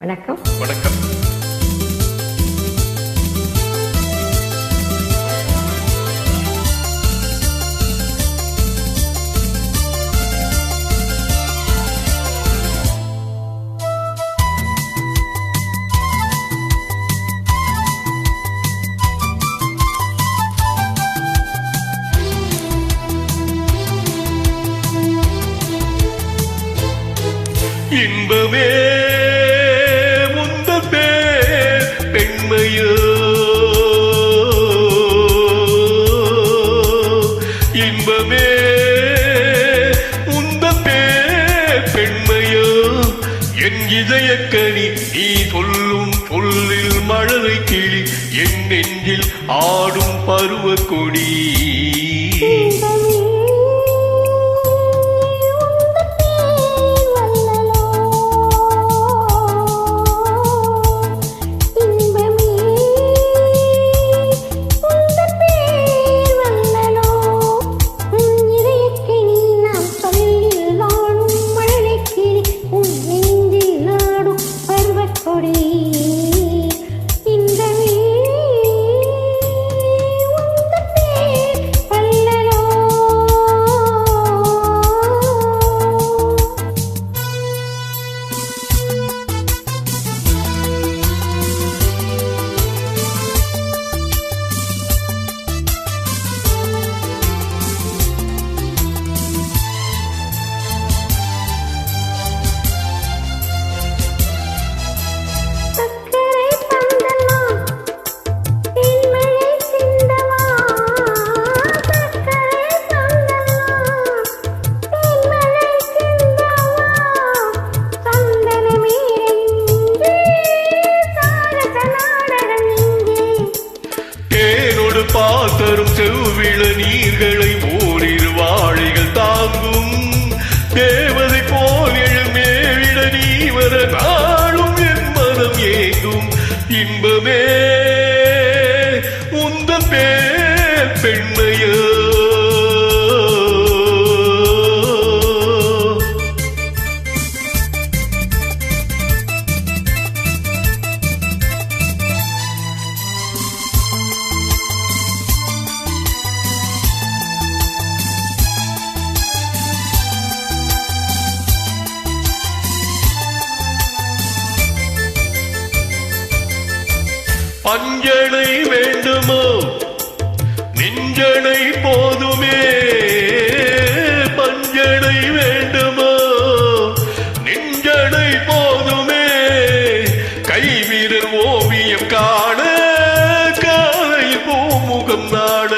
வணக்கம். வணக்கம். இன்பமே முந்தே பெண்மையோ, இன்பமே முந்தே பெண்மையோ, என் இதயக்கனி நீ சொல்லும் சொல்லில் மழலை கிளி, என் நெஞ்சில் ஆடும் பருவ கொடி. பாத்தரும் செவ்விள நீர்களை ஓரிரு வாழைகள் தாங்கும் தேவதை போல் எழுமேவிட நீ வர நாளும் என் மனம் ஏங்கும். இன்பமே உந்த பேர் பெண்மையோ, பஞ்சனை வேண்டுமோ நெஞ்சனை போதுமே, பஞ்சனை வேண்டுமோ நெஞ்சனை போதுமே, கைவிரல் ஓவியம் காண காலையில் பூமுகம் நாட.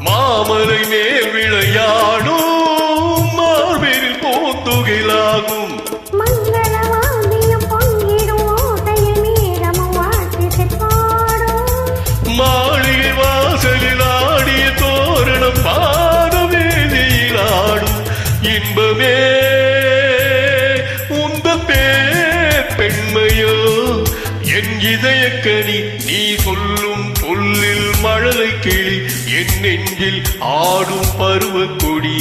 மாமலை மேல் விளையாடும் மார்பில் பூந்துகிலாகும், மாளிகை வாசலில் ஆடிய தோரணம் பாதவேதியில் ஆடும். இன்பமே உந்த பேர் பெண்மையோ, என் இதயக்கனி நீ சொல்லும் சொல்லில் மழலை கிளி, என் நெஞ்சில் ஆடும் பருவ கொடி.